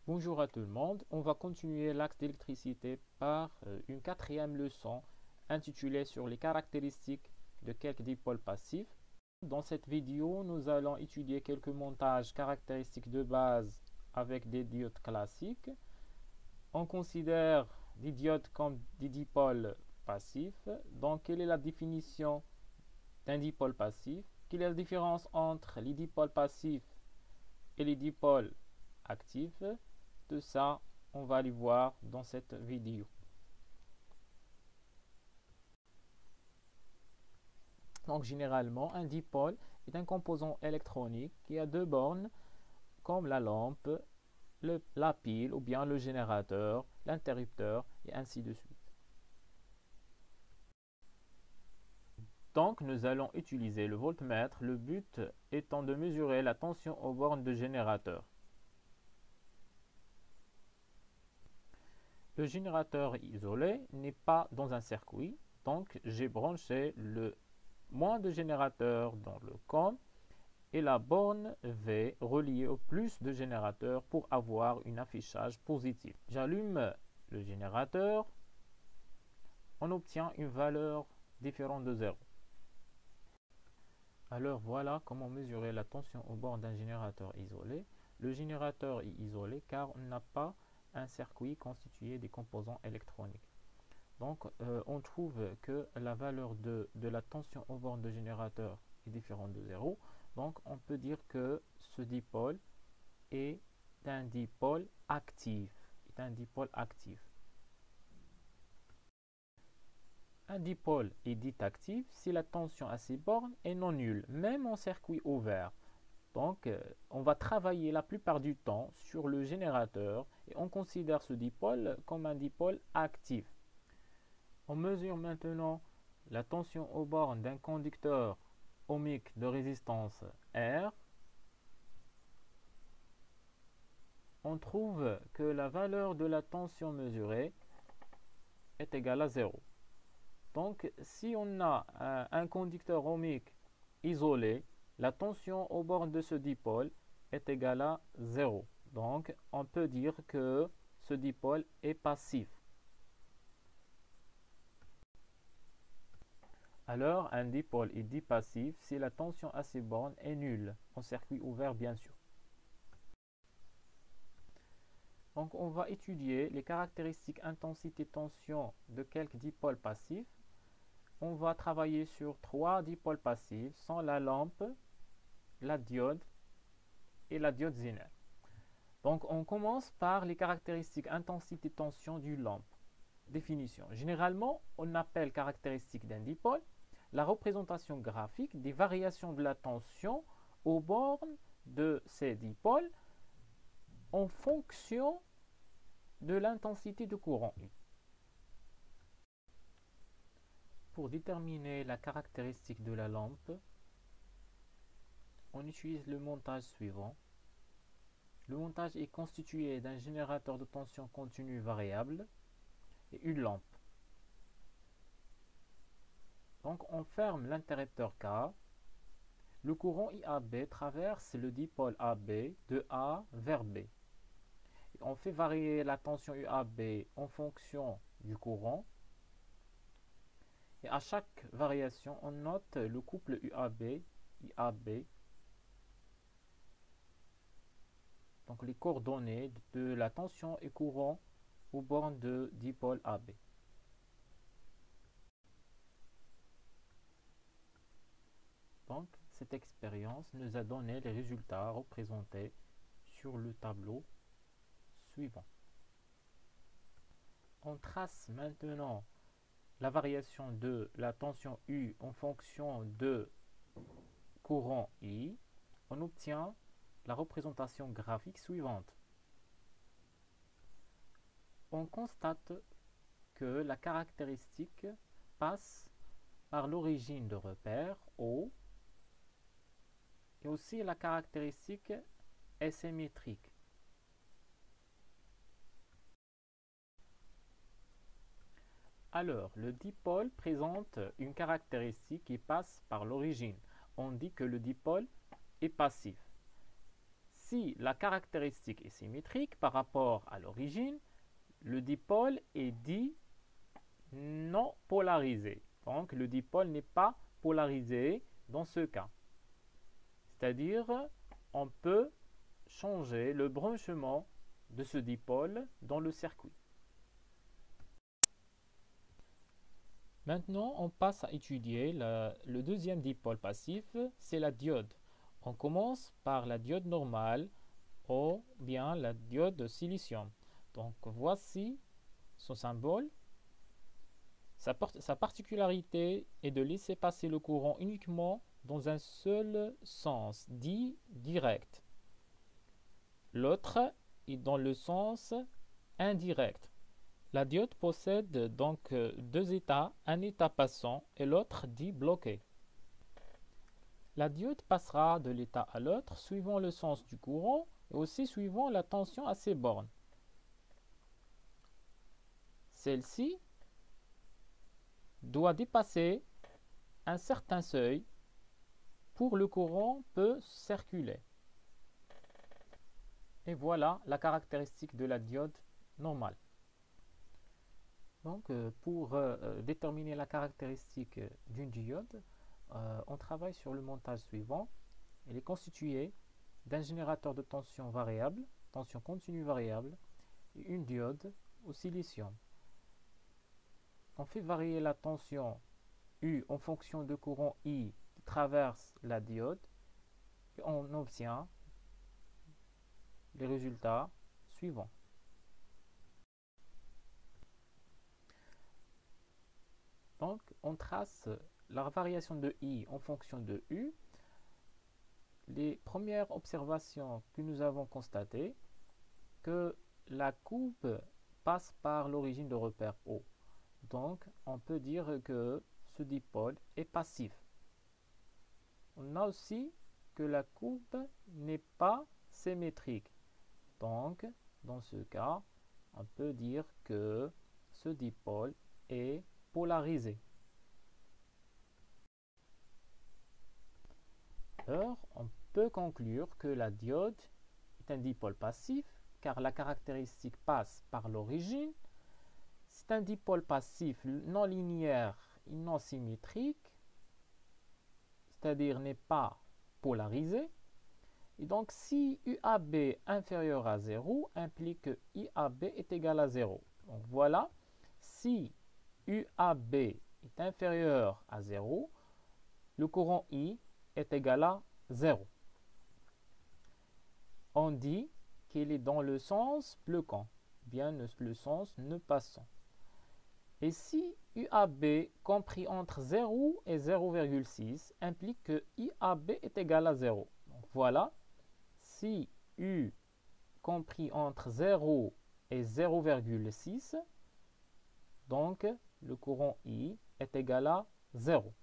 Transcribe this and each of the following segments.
Bonjour à tout le monde, on va continuer l'axe d'électricité par une quatrième leçon intitulée sur les caractéristiques de quelques dipôles passifs. Dans cette vidéo, nous allons étudier quelques montages caractéristiques de base avec des diodes classiques. On considère des diodes comme des dipôles passifs. Donc, quelle est la définition d'un dipôle passif? Quelle est la différence entre les dipôles passifs et les dipôles actifs? Tout ça, on va aller voir dans cette vidéo. Donc, généralement, un dipôle est un composant électronique qui a deux bornes, comme la lampe, la pile ou bien le générateur, l'interrupteur et ainsi de suite. Donc, nous allons utiliser le voltmètre, le but étant de mesurer la tension aux bornes de générateur. Le générateur isolé n'est pas dans un circuit, donc j'ai branché le moins de générateurs dans le COM et la borne V reliée au plus de générateurs pour avoir un affichage positif. J'allume le générateur, on obtient une valeur différente de 0. Alors voilà comment mesurer la tension au bord d'un générateur isolé. Le générateur est isolé car on n'a pas un circuit constitué des composants électroniques. Donc on trouve que la valeur de la tension au bord de générateur est différente de 0. Donc on peut dire que ce dipôle est un dipôle actif. Un dipôle est dit actif si la tension à ses bornes est non nulle, même en circuit ouvert. Donc, on va travailler la plupart du temps sur le générateur et on considère ce dipôle comme un dipôle actif. On mesure maintenant la tension aux bornes d'un conducteur ohmique de résistance R. On trouve que la valeur de la tension mesurée est égale à 0. Donc, si on a un conducteur ohmique isolé, la tension aux bornes de ce dipôle est égale à 0. Donc, on peut dire que ce dipôle est passif. Alors, un dipôle est dit passif si la tension à ses bornes est nulle, en circuit ouvert bien sûr. Donc, on va étudier les caractéristiques intensité-tension de quelques dipôles passifs. On va travailler sur 3 dipôles passifs, sont la lampe, la diode et la diode Zener. Donc, on commence par les caractéristiques intensité-tension d'une lampe. Définition. Généralement, on appelle caractéristique d'un dipôle la représentation graphique des variations de la tension aux bornes de ces dipôles en fonction de l'intensité de courant U. Pour déterminer la caractéristique de la lampe, on utilise le montage suivant. Le montage est constitué d'un générateur de tension continue variable et une lampe. Donc on ferme l'interrupteur K. Le courant IAB traverse le dipôle AB de A vers B. On fait varier la tension UAB en fonction du courant. Et à chaque variation, on note le couple UAB, donc les coordonnées de la tension et courant aux bornes de dipôle AB. Donc, cette expérience nous a donné les résultats représentés sur le tableau suivant. On trace maintenant la variation de la tension U en fonction de courant I. On obtient la représentation graphique suivante. On constate que la caractéristique passe par l'origine de repère O et aussi la caractéristique est symétrique. Alors, le dipôle présente une caractéristique qui passe par l'origine. On dit que le dipôle est passif. Si la caractéristique est symétrique par rapport à l'origine, le dipôle est dit non polarisé. Donc le dipôle n'est pas polarisé dans ce cas. C'est-à-dire, on peut changer le branchement de ce dipôle dans le circuit. Maintenant, on passe à étudier le deuxième dipôle passif, c'est la diode. On commence par la diode normale ou bien la diode de silicium. Donc voici son symbole. Sa particularité est de laisser passer le courant uniquement dans un seul sens, dit direct. L'autre est dans le sens indirect. La diode possède donc deux états, un état passant et l'autre dit bloqué. La diode passera de l'état à l'autre suivant le sens du courant et aussi suivant la tension à ses bornes. Celle-ci doit dépasser un certain seuil pour le courant peut circuler. Et voilà la caractéristique de la diode normale. Donc, pour déterminer la caractéristique d'une diode, on travaille sur le montage suivant. Elle est constituée d'un générateur de tension variable, tension continue variable, et une diode au silicium. On fait varier la tension U en fonction de courant I qui traverse la diode et on obtient les résultats suivants. Donc, on trace la variation de I en fonction de U. Les premières observations que nous avons constatées, que la courbe passe par l'origine de repère O. Donc, on peut dire que ce dipôle est passif. On a aussi que la courbe n'est pas symétrique. Donc, dans ce cas, on peut dire que ce dipôle est polarisé. Alors, on peut conclure que la diode est un dipôle passif car la caractéristique passe par l'origine. C'est un dipôle passif non linéaire et non symétrique, c'est-à-dire n'est pas polarisé. Et donc, si UAB inférieur à 0 implique que IAB est égal à 0. Donc voilà, si UAB est inférieur à 0, le courant I est égal à 0. On dit qu'il est dans le sens bloquant, bien le sens ne passant. Et si UAB compris entre 0 et 0,6 implique que IAB est égal à 0. Donc voilà, si U compris entre 0 et 0,6, donc le courant I est égal à 0.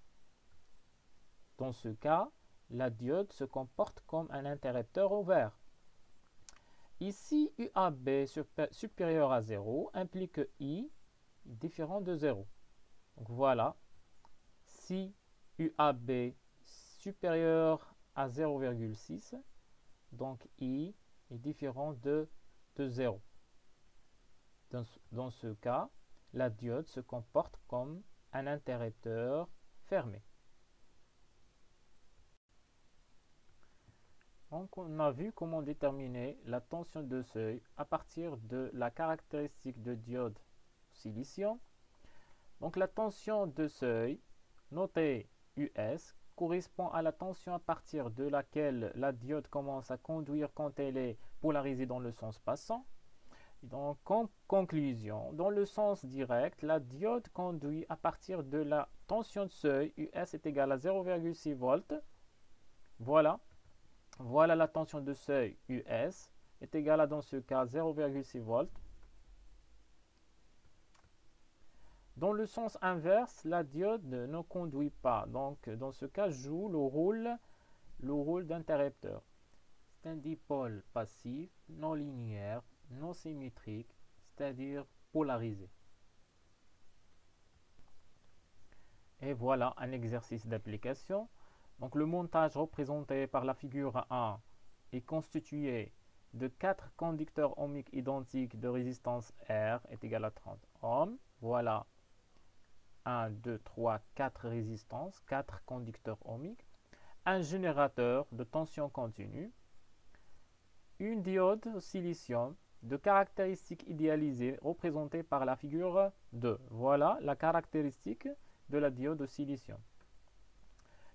Dans ce cas, la diode se comporte comme un interrupteur ouvert. Ici, UAB supérieur à 0 implique que I est différent de 0. Donc voilà, si UAB supérieur à 0,6, donc I est différent de 0. Dans ce cas, la diode se comporte comme un interrupteur fermé. Donc, on a vu comment déterminer la tension de seuil à partir de la caractéristique de diode silicium. Donc, la tension de seuil, notée US, correspond à la tension à partir de laquelle la diode commence à conduire quand elle est polarisée dans le sens passant. Et donc, en conclusion, dans le sens direct, la diode conduit à partir de la tension de seuil US est égale à 0,6 volts. Voilà. Voilà la tension de seuil US est égale à, dans ce cas, 0,6 volts. Dans le sens inverse, la diode ne conduit pas. Donc, dans ce cas, joue le rôle d'interrupteur. C'est un dipôle passif, non linéaire, non symétrique, c'est-à-dire polarisé. Et voilà un exercice d'application. Donc, le montage représenté par la figure 1 est constitué de 4 conducteurs ohmiques identiques de résistance R est égal à 30 ohms. Voilà 1, 2, 3, 4 résistances, 4 conducteurs ohmiques. Un générateur de tension continue. Une diode au silicium de caractéristiques idéalisées représentées par la figure 2. Voilà la caractéristique de la diode au silicium.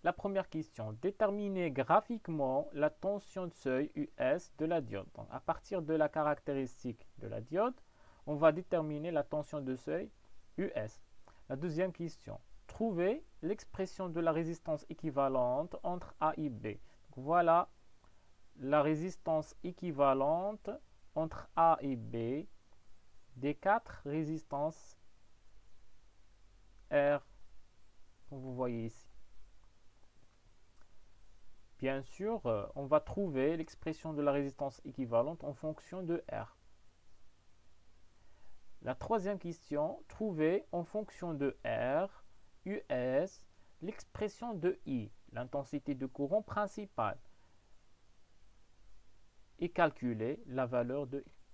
La première question, déterminer graphiquement la tension de seuil US de la diode. Donc, à partir de la caractéristique de la diode, on va déterminer la tension de seuil US. La deuxième question, trouver l'expression de la résistance équivalente entre A et B. Donc, voilà la résistance équivalente entre A et B des 4 résistances R que vous voyez ici. Bien sûr, on va trouver l'expression de la résistance équivalente en fonction de R. La troisième question, trouver en fonction de R, US, l'expression de I, l'intensité de courant principale, et calculer la valeur de I.